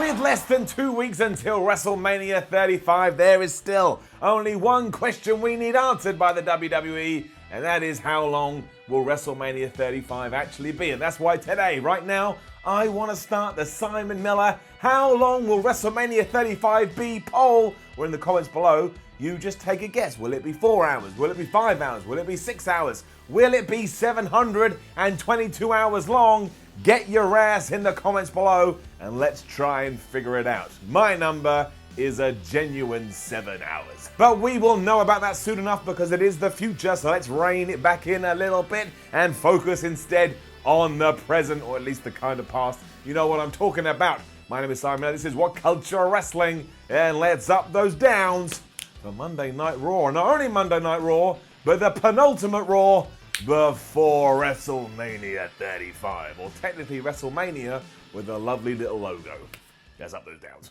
With less than 2 weeks until WrestleMania 35, there is still only one question we need answered by the WWE, and that is how long will WrestleMania 35 actually be? And that's why today, right now, I want to start the Simon Miller How Long Will WrestleMania 35 Be poll, where in the comments below, you just take a guess. Will it be 4 hours? Will it be 5 hours? Will it be 6 hours? Will it be 722 hours long? Get your ass in the comments below and let's try and figure it out. My number is a genuine 7 hours. But we will know about that soon enough because it is the future, so let's rein it back in a little bit and focus instead on the present, or at least the kind of past. You know what I'm talking about. My name is Simon, this is WhatCulture Wrestling, and let's up those downs for Monday Night Raw. Not only Monday Night Raw, but the penultimate Raw before WrestleMania 35, or technically WrestleMania with a lovely little logo. Let's up those downs.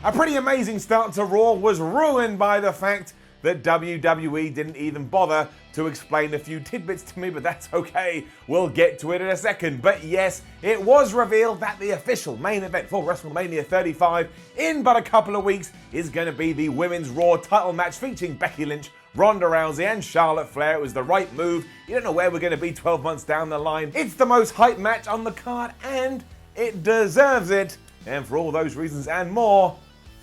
A pretty amazing start to Raw was ruined by the fact that WWE didn't even bother to explain a few tidbits to me, but that's okay. We'll get to it in a second. But yes, it was revealed that the official main event for WrestleMania 35 in but a couple of weeks is going to be the Women's Raw title match featuring Becky Lynch, Ronda Rousey and Charlotte Flair. It was the right move. You don't know where we're going to be 12 months down the line. It's the most hyped match on the card and it deserves it. And for all those reasons and more,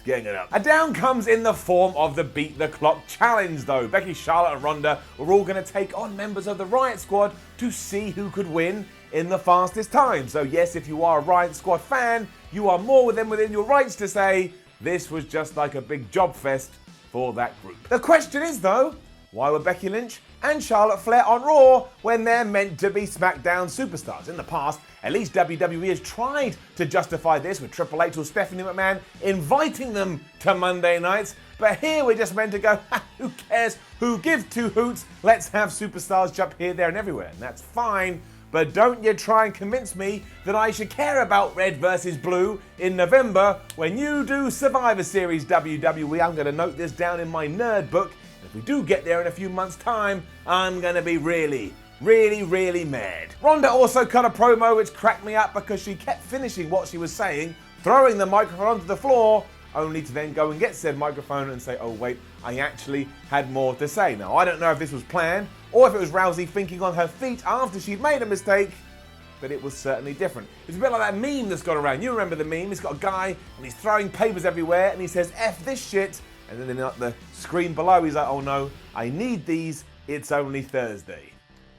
getting it up. A down comes in the form of the Beat the Clock challenge though. Becky, Charlotte and Ronda were all going to take on members of the Riot Squad to see who could win in the fastest time. So yes, if you are a Riot Squad fan, you are more within your rights to say this was just like a big job fest for that group. The question is though, why were Becky Lynch and Charlotte Flair on Raw when they're meant to be SmackDown superstars? In the past, at least WWE has tried to justify this with Triple H or Stephanie McMahon inviting them to Monday nights, but here we're just meant to go, who cares, who gives two hoots, let's have superstars jump here, there and everywhere, and that's fine, but don't you try and convince me that I should care about red versus blue in November when you do Survivor Series WWE. I'm going to note this down in my nerd book. If we do get there in a few months' time, I'm going to be really mad. Ronda also cut a promo which cracked me up because she kept finishing what she was saying, throwing the microphone onto the floor, only to then go and get said microphone and say, oh wait, I actually had more to say. Now, I don't know if this was planned or if it was Rousey thinking on her feet after she'd made a mistake, but it was certainly different. It's a bit like that meme that's gone around. You remember the meme? It's got a guy and he's throwing papers everywhere and he says, F this shit. And then in the screen below, he's like, oh no, I need these, it's only Thursday.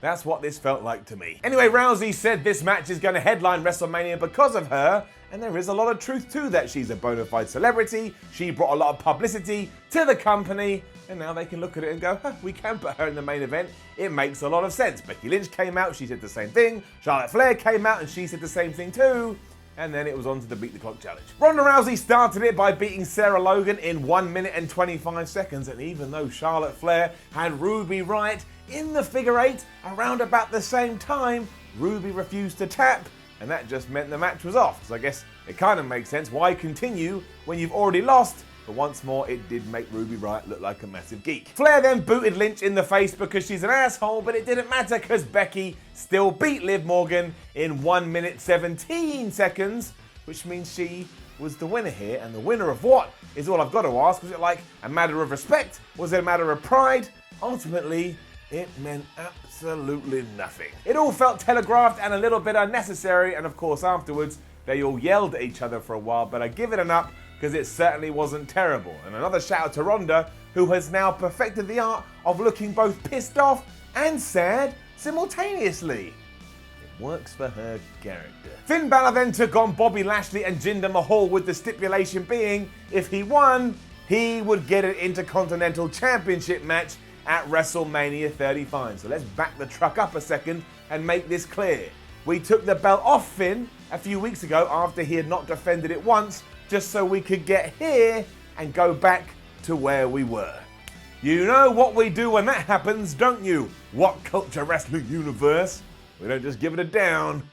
That's what this felt like to me. Anyway, Rousey said this match is going to headline WrestleMania because of her, and there is a lot of truth to that. She's a bona fide celebrity, she brought a lot of publicity to the company, and now they can look at it and go, we can put her in the main event. It makes a lot of sense. Becky Lynch came out, she said the same thing. Charlotte Flair came out and she said the same thing too. And then it was on to the Beat the Clock challenge. Ronda Rousey started it by beating Sarah Logan in 1 minute and 25 seconds. And even though Charlotte Flair had Ruby Riott in the figure eight around about the same time, Ruby refused to tap. And that just meant the match was off. So I guess it kind of makes sense. Why continue when you've already lost? But once more, it did make Ruby Riott look like a massive geek. Flair then booted Lynch in the face because she's an asshole, but it didn't matter because Becky still beat Liv Morgan in 1 minute 17 seconds, which means she was the winner here. And the winner of what is all I've got to ask. Was it like a matter of respect? Was it a matter of pride? Ultimately, it meant absolutely nothing. It all felt telegraphed and a little bit unnecessary, and of course afterwards, they all yelled at each other for a while, but I give it an up because it certainly wasn't terrible. And another shout out to Ronda, who has now perfected the art of looking both pissed off and sad simultaneously. It works for her character. Finn Balor then took on Bobby Lashley and Jinder Mahal, with the stipulation being, if he won, he would get an Intercontinental Championship match at WrestleMania 35. So let's back the truck up a second and make this clear. We took the belt off Finn a few weeks ago after he had not defended it once, just so we could get here and go back to where we were. You know what we do when that happens, don't you? WhatCulture Wrestling Universe. We don't just give it a down,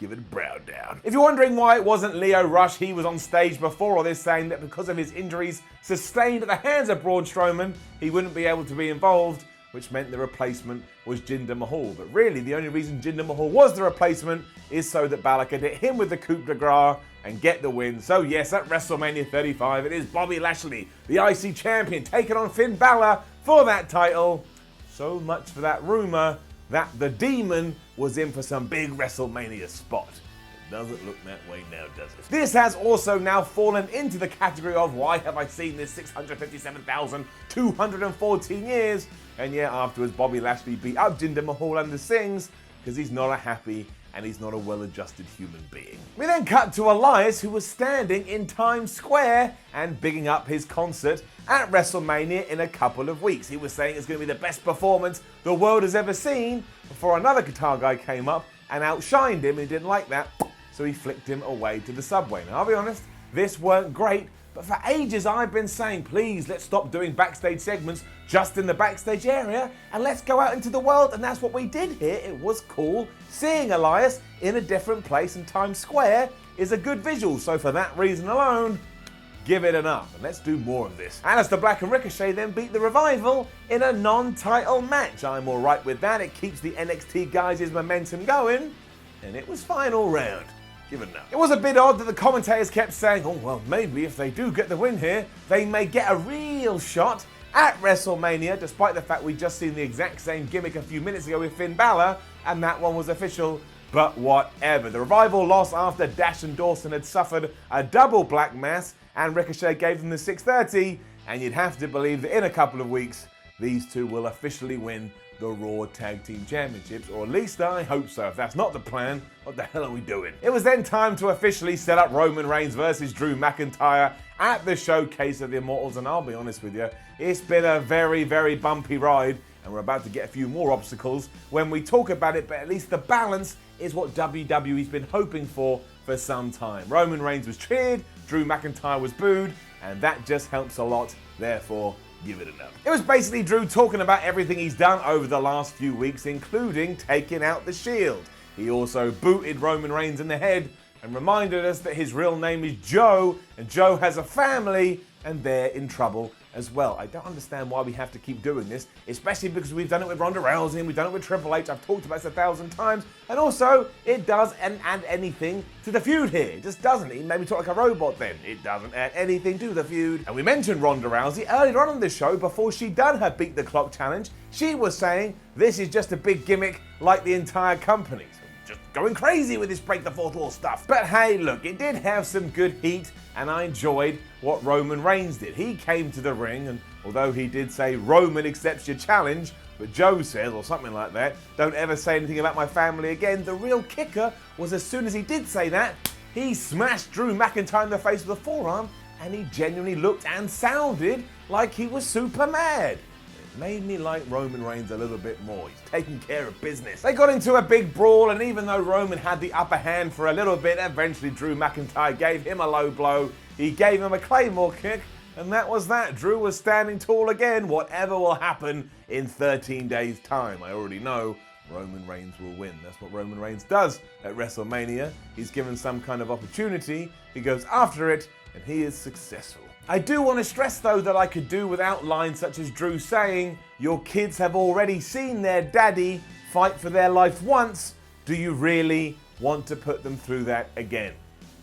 give it a brow down. If you're wondering why it wasn't Lio Rush, he was on stage before all this saying that because of his injuries sustained at the hands of Braun Strowman, he wouldn't be able to be involved, which meant the replacement was Jinder Mahal. But really, the only reason Jinder Mahal was the replacement is so that Balor could hit him with the coup de grace and get the win. So yes, at WrestleMania 35, it is Bobby Lashley, the IC champion, taking on Finn Balor for that title. So much for that rumor that the Demon was in for some big WrestleMania spot. It doesn't look that way now, does it? This has also now fallen into the category of why have I seen this 657,214 years? And yeah, afterwards Bobby Lashley beat up Jinder Mahal and the Sings because he's not a happy and he's not a well-adjusted human being. We then cut to Elias, who was standing in Times Square and bigging up his concert at WrestleMania in a couple of weeks. He was saying it's going to be the best performance the world has ever seen before another guitar guy came up and outshined him. He didn't like that, so he flicked him away to the subway. Now, I'll be honest, this weren't great, but for ages I've been saying, please, let's stop doing backstage segments just in the backstage area and let's go out into the world, and that's what we did here. It was cool. Seeing Elias in a different place in Times Square is a good visual, so for that reason alone, give it an up, and let's do more of this. Aleister Black and Ricochet then beat the Revival in a non-title match. I'm alright with that. It keeps the NXT guys' momentum going, and it was fine all round. Give it an up. It was a bit odd that the commentators kept saying, oh well, maybe if they do get the win here, they may get a real shot at WrestleMania, despite the fact we'd just seen the exact same gimmick a few minutes ago with Finn Balor, and that one was official. But whatever. The Revival lost after Dash and Dawson had suffered a double black mass, and Ricochet gave them the 630, and you'd have to believe that in a couple of weeks, these two will officially win the Raw Tag Team Championships, or at least I hope so. If that's not the plan, what the hell are we doing? It was then time to officially set up Roman Reigns versus Drew McIntyre at the Showcase of the Immortals, and I'll be honest with you, it's been a very, very bumpy ride, and we're about to get a few more obstacles when we talk about it, but at least the balance is what WWE's been hoping for some time. Roman Reigns was cheered, Drew McIntyre was booed, and that just helps a lot, therefore, give it a no. It was basically Drew talking about everything he's done over the last few weeks, including taking out the Shield. He also booted Roman Reigns in the head and reminded us that his real name is Joe, and Joe has a family, and they're in trouble as well. I don't understand why we have to keep doing this, especially because we've done it with Ronda Rousey and we've done it with Triple H. I've talked about this 1,000 times, and also it doesn't add anything to the feud here. It just doesn't. He made me talk like a robot then. It doesn't add anything to the feud. And we mentioned Ronda Rousey earlier on in the show before she'd done her Beat the Clock challenge. She was saying this is just a big gimmick like the entire company. So just going crazy with this break the fourth wall stuff. But hey, look, it did have some good heat, and I enjoyed what Roman Reigns did. He came to the ring, and although he did say Roman accepts your challenge, but Joe says, or something like that, don't ever say anything about my family again, the real kicker was as soon as he did say that, he smashed Drew McIntyre in the face with a forearm, and he genuinely looked and sounded like he was super mad. It made me like Roman Reigns a little bit more. He's taking care of business. They got into a big brawl, and even though Roman had the upper hand for a little bit, eventually Drew McIntyre gave him a low blow. He gave him a Claymore kick, and that was that. Drew was standing tall again. Whatever will happen in 13 days' time, I already know Roman Reigns will win. That's what Roman Reigns does at WrestleMania. He's given some kind of opportunity, he goes after it, and he is successful. I do want to stress though that I could do without lines such as Drew saying, your kids have already seen their daddy fight for their life once, do you really want to put them through that again?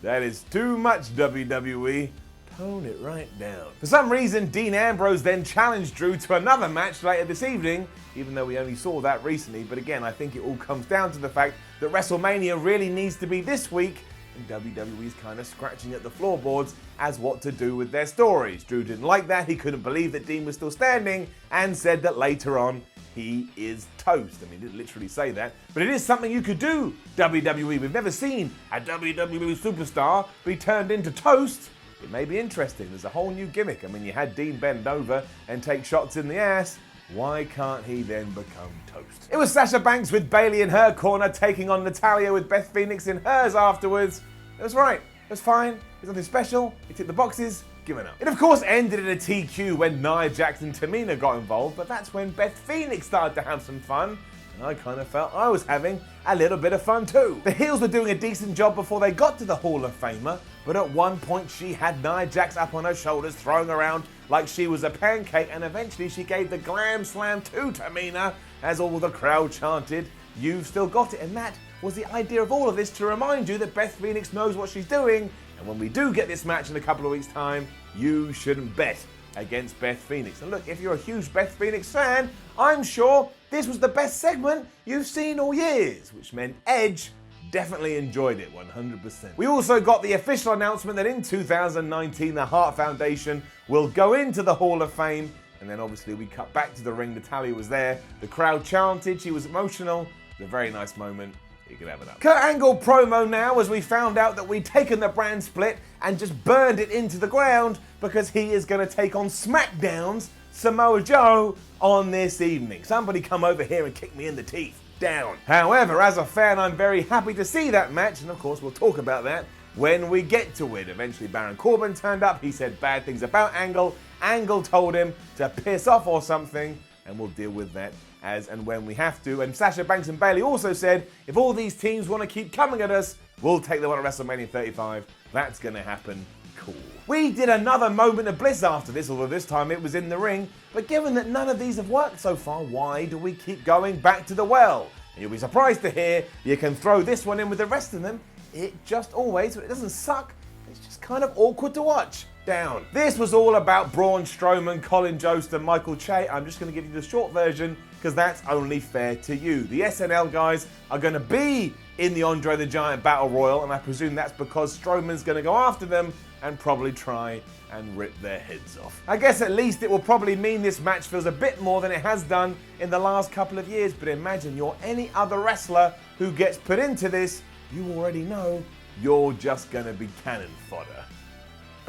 That is too much, WWE. Tone it right down. For some reason, Dean Ambrose then challenged Drew to another match later this evening, even though we only saw that recently. But again, I think it all comes down to the fact that WrestleMania really needs to be this week, and WWE's kind of scratching at the floorboards as what to do with their stories. Drew didn't like that, he couldn't believe that Dean was still standing, and said that later on, he is toast. I mean, he didn't literally say that, but it is something you could do, WWE. We've never seen a WWE superstar be turned into toast. It may be interesting. There's a whole new gimmick. I mean, you had Dean bend over and take shots in the ass. Why can't he then become toast? It was Sasha Banks with Bayley in her corner, taking on Natalya with Beth Phoenix in hers afterwards. It was right. It was fine. It was nothing special. It ticked the boxes. Given up. It of course ended in a TQ when Nia Jax and Tamina got involved, but that's when Beth Phoenix started to have some fun. I kind of felt I was having a little bit of fun too. The heels were doing a decent job before they got to the Hall of Famer, but at one point she had Nia Jax up on her shoulders, throwing around like she was a pancake, and eventually she gave the glam slam to Tamina as all the crowd chanted, "You've still got it," and that was the idea of all of this, to remind you that Beth Phoenix knows what she's doing, and when we do get this match in a couple of weeks' time, you shouldn't bet against Beth Phoenix. And look, if you're a huge Beth Phoenix fan, I'm sure this was the best segment you've seen all years, which meant Edge definitely enjoyed it 100%. We also got the official announcement that in 2019 the Hart Foundation will go into the Hall of Fame, and then obviously we cut back to the ring. Natalya was there, the crowd chanted, she was emotional. It was a very nice moment. You can have it up. Kurt Angle promo now, as we found out that we'd taken the brand split and just burned it into the ground because he is going to take on SmackDown's Samoa Joe on this evening. Somebody come over here and kick me in the teeth. Down. However, as a fan, I'm very happy to see that match, and of course we'll talk about that when we get to it. Eventually Baron Corbin turned up, he said bad things about Angle. Angle told him to piss off or something, and we'll deal with that as and when we have to. And Sasha Banks and Bayley also said, if all these teams want to keep coming at us, we'll take them on at WrestleMania 35. That's going to happen. Cool. We did another moment of bliss after this, although this time it was in the ring. But given that none of these have worked so far, why do we keep going back to the well? And you'll be surprised to hear you can throw this one in with the rest of them. It just always, it doesn't suck, it's just kind of awkward to watch. Down. This was all about Braun Strowman, Colin Jost and Michael Che. I'm just going to give you the short version because that's only fair to you. The SNL guys are going to be in the Andre the Giant Battle Royal, and I presume that's because Strowman's going to go after them and probably try and rip their heads off. I guess at least it will probably mean this match feels a bit more than it has done in the last couple of years, but imagine you're any other wrestler who gets put into this, you already know you're just going to be cannon fodder.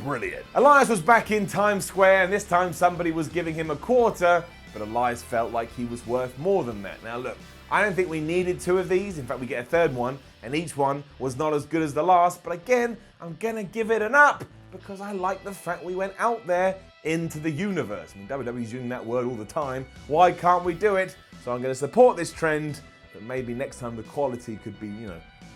Brilliant. Elias was back in Times Square, and this time somebody was giving him a quarter, but Elias felt like he was worth more than that. Now look, I don't think we needed two of these. In fact, we get a third one, and each one was not as good as the last. But again, I'm gonna give it an up because I like the fact we went out there into the universe. I mean, WWE's using that word all the time. Why can't we do it? So I'm gonna support this trend, but maybe next time the quality could be,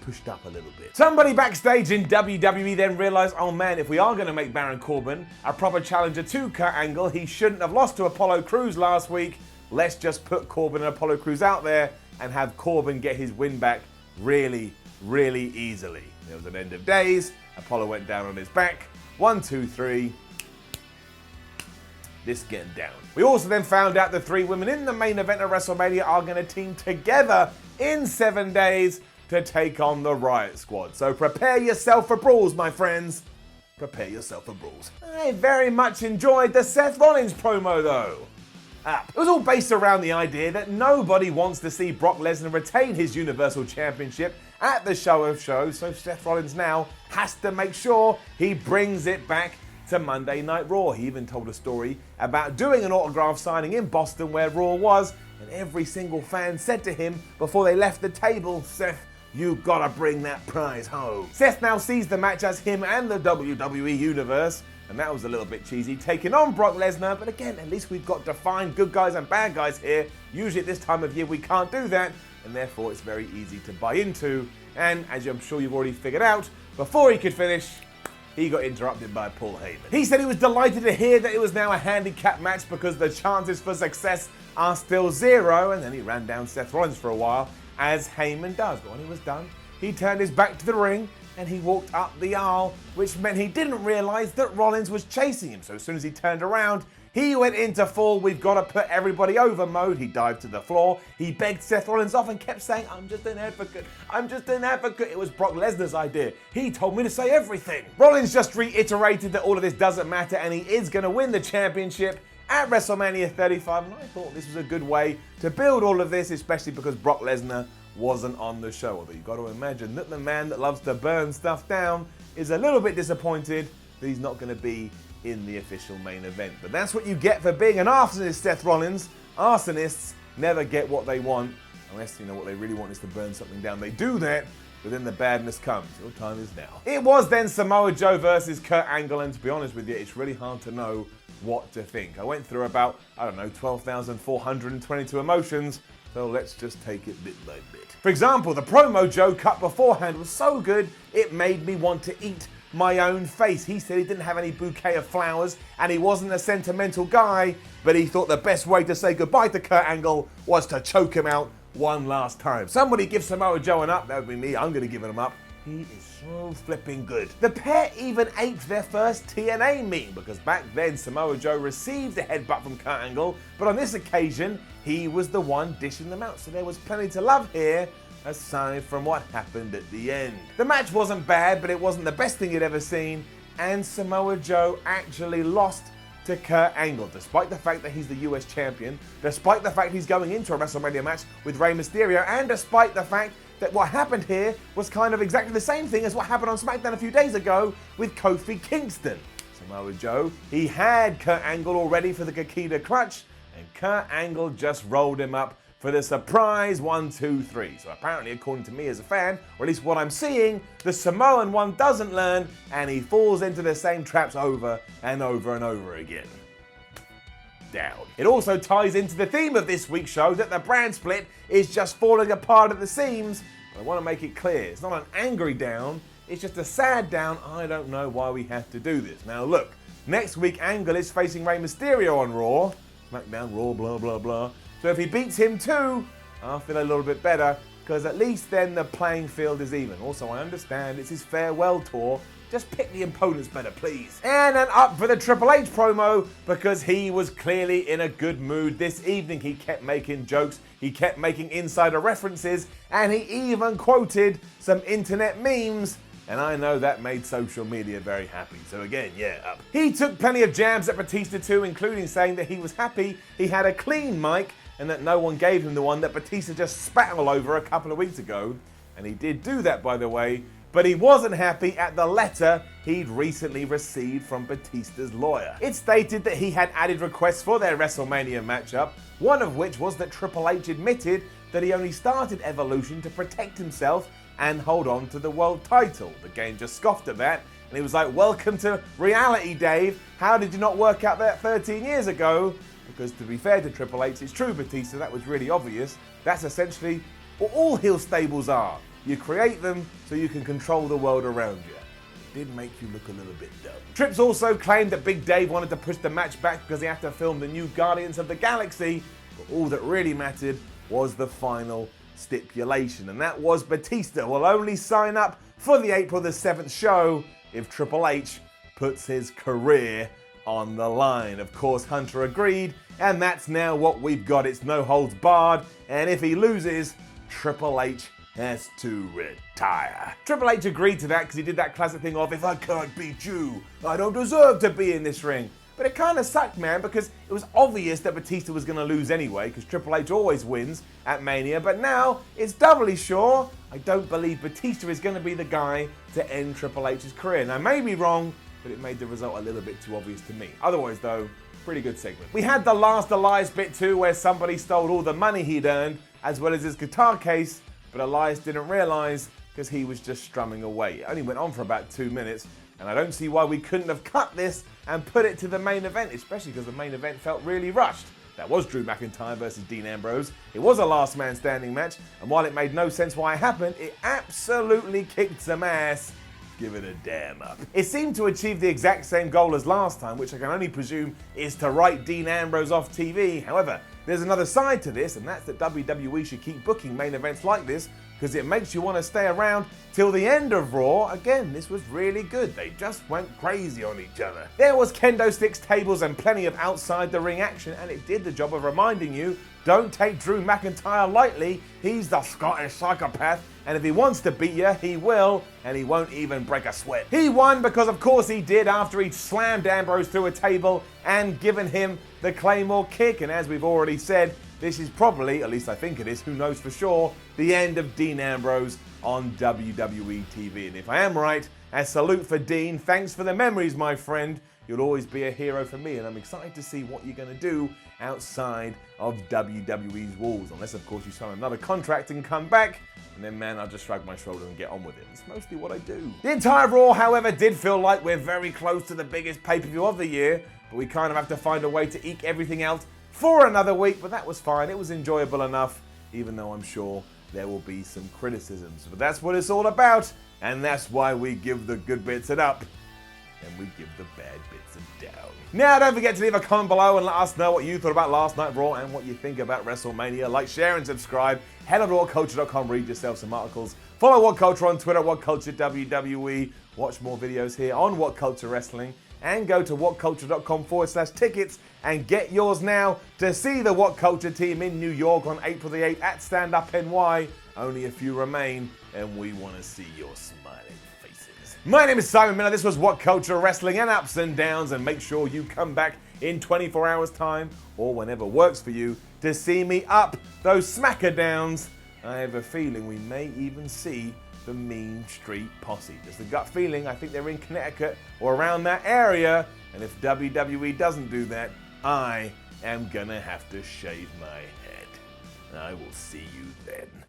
pushed up a little bit. Somebody backstage in WWE then realized, oh man, if we are going to make Baron Corbin a proper challenger to Kurt Angle, he shouldn't have lost to Apollo Crews last week. Let's just put Corbin and Apollo Crews out there and have Corbin get his win back really, really easily. There was an end of days. Apollo went down on his back. 1, 2, 3. This getting down. We also then found out the three women in the main event of WrestleMania are going to team together in 7 days to take on the Riot Squad. So prepare yourself for brawls, my friends. Prepare yourself for brawls. I very much enjoyed the Seth Rollins promo though. It was all based around the idea that nobody wants to see Brock Lesnar retain his Universal Championship at the show of shows, so Seth Rollins now has to make sure he brings it back to Monday Night Raw. He even told a story about doing an autograph signing in Boston where Raw was, and every single fan said to him before they left the table, Seth, you gotta bring that prize home. Seth now sees the match as him and the WWE Universe, and that was a little bit cheesy, taking on Brock Lesnar, but again, at least we've got defined good guys and bad guys here. Usually at this time of year we can't do that, and therefore it's very easy to buy into, and as I'm sure you've already figured out, before he could finish, he got interrupted by Paul Heyman. He said he was delighted to hear that it was now a handicap match because the chances for success are still 0, and then he ran down Seth Rollins for a while, as Heyman does. But when he was done, he turned his back to the ring and he walked up the aisle, which meant he didn't realize that Rollins was chasing him. So as soon as he turned around, he went into full "we've got to put everybody over" mode. He dived to the floor, he begged Seth Rollins off and kept saying, I'm just an advocate, I'm just an advocate. It was Brock Lesnar's idea. He told me to say everything. Rollins just reiterated that all of this doesn't matter and he is going to win the championship at WrestleMania 35, and I thought this was a good way to build all of this, especially because Brock Lesnar wasn't on the show. Although you've got to imagine that the man that loves to burn stuff down is a little bit disappointed that he's not going to be in the official main event. But that's what you get for being an arsonist, Seth Rollins. Arsonists never get what they want, unless what they really want is to burn something down. They do that, but then the badness comes. Your time is now. It was then Samoa Joe versus Kurt Angle, and to be honest with you, it's really hard to know what to think. I went through about, 12,422 emotions So let's just take it bit by bit. For example, the promo Joe cut beforehand was so good, it made me want to eat my own face. He said he didn't have any bouquet of flowers and he wasn't a sentimental guy, but he thought the best way to say goodbye to Kurt Angle was to choke him out one last time. Somebody give Samoa Joe an up. That would be me. I'm going to give him up. He is so flipping good. The pair even aped their first TNA meme, because back then Samoa Joe received a headbutt from Kurt Angle, but on this occasion he was the one dishing them out. So there was plenty to love here, aside from what happened at the end. The match wasn't bad, but it wasn't the best thing you'd ever seen, and Samoa Joe actually lost to Kurt Angle, despite the fact that he's the US champion, despite the fact he's going into a WrestleMania match with Rey Mysterio, and despite the fact that what happened here was kind of exactly the same thing as what happened on SmackDown a few days ago with Kofi Kingston. Samoa Joe, he had Kurt Angle all ready for the Kikita clutch, and Kurt Angle just rolled him up for the surprise 1, 2, 3. So apparently, according to me as a fan, or at least what I'm seeing, the Samoan one doesn't learn, and he falls into the same traps over and over and over again. Down. It also ties into the theme of this week's show that the brand split is just falling apart at the seams, but I want to make it clear, it's not an angry down, it's just a sad down. I don't know why we have to do this. Now look, next week Angle is facing Rey Mysterio on Raw, SmackDown, Raw, blah blah blah, so if he beats him too, I'll feel a little bit better, because at least then the playing field is even. Also, I understand it's his farewell tour. Just pick the opponents better, please. And an up for the Triple H promo, because he was clearly in a good mood this evening. He kept making jokes, he kept making insider references, and he even quoted some internet memes. And I know that made social media very happy. So again, yeah, up. He took plenty of jabs at Batista too, including saying that he was happy he had a clean mic and that no one gave him the one that Batista just spat all over a couple of weeks ago. And he did do that, by the way. But he wasn't happy at the letter he'd recently received from Batista's lawyer. It stated that he had added requests for their WrestleMania matchup, one of which was that Triple H admitted that he only started Evolution to protect himself and hold on to the world title. The game just scoffed at that, and he was like, welcome to reality, Dave. How did you not work out that 13 years ago? Because to be fair to Triple H, it's true, Batista, that was really obvious. That's essentially what all heel stables are. You create them so you can control the world around you. It did make you look a little bit dumb. Trips also claimed that Big Dave wanted to push the match back because he had to film the new Guardians of the Galaxy, but all that really mattered was the final stipulation, and that was Batista will only sign up for the April the 7th show if Triple H puts his career on the line. Of course, Hunter agreed, and that's now what we've got. It's no holds barred, and if he loses, Triple H has to retire. Triple H agreed to that because he did that classic thing of, if I can't beat you, I don't deserve to be in this ring. But it kind of sucked, man, because it was obvious that Batista was going to lose anyway, because Triple H always wins at Mania, but now it's doubly sure. I don't believe Batista is going to be the guy to end Triple H's career. Now, I may be wrong, but it made the result a little bit too obvious to me. Otherwise, though, pretty good segment. We had the last Elias bit too, where somebody stole all the money he'd earned, as well as his guitar case, but Elias didn't realize because he was just strumming away. It only went on for about 2 minutes, and I don't see why we couldn't have cut this and put it to the main event, especially because the main event felt really rushed. That was Drew McIntyre versus Dean Ambrose. It was a last man standing match, and while it made no sense why it happened, it absolutely kicked some ass. Give it a damn up. It seemed to achieve the exact same goal as last time, which I can only presume is to write Dean Ambrose off TV. However, there's another side to this, and that's that WWE should keep booking main events like this, because it makes you want to stay around till the end of Raw. Again, this was really good. They just went crazy on each other. There was kendo sticks, tables, and plenty of outside the ring action, and it did the job of reminding you, don't take Drew McIntyre lightly. He's the Scottish psychopath, and if he wants to beat you, he will, and he won't even break a sweat. He won because of course he did, after he'd slammed Ambrose through a table and given him the Claymore kick, and as we've already said, this is probably, at least I think it is, who knows for sure, the end of Dean Ambrose on WWE TV. And if I am right, a salute for Dean. Thanks for the memories, my friend. You'll always be a hero for me, and I'm excited to see what you're going to do outside of WWE's walls. Unless, of course, you sign another contract and come back, and then, man, I'll just shrug my shoulder and get on with it. It's mostly what I do. The entire Raw, however, did feel like we're very close to the biggest pay-per-view of the year, but we kind of have to find a way to eke everything out for another week, but that was fine. It was enjoyable enough. even though I'm sure there will be some criticisms. But that's what it's all about, and that's why we give the good bits an up, and we give the bad bits a down. Now, don't forget to leave a comment below and let us know what you thought about last night Raw and what you think about WrestleMania. Like, share, and subscribe. Head on to WhatCulture.com, read yourself some articles. Follow WhatCulture on Twitter, WhatCulture WWE. Watch more videos here on WhatCulture Wrestling. And go to WhatCulture.com/tickets and get yours now to see the WhatCulture team in New York on April the 8th at Stand Up NY. Only a few remain, and we want to see your smiling faces. My name is Simon Miller. This was WhatCulture Wrestling and Ups and Downs, and make sure you come back in 24 hours time or whenever works for you to see me up those smacker downs. I have a feeling we may even see the Mean Street Posse. Just a gut feeling. I think they're in Connecticut or around that area, and if WWE doesn't do that, I am gonna have to shave my head. I will see you then.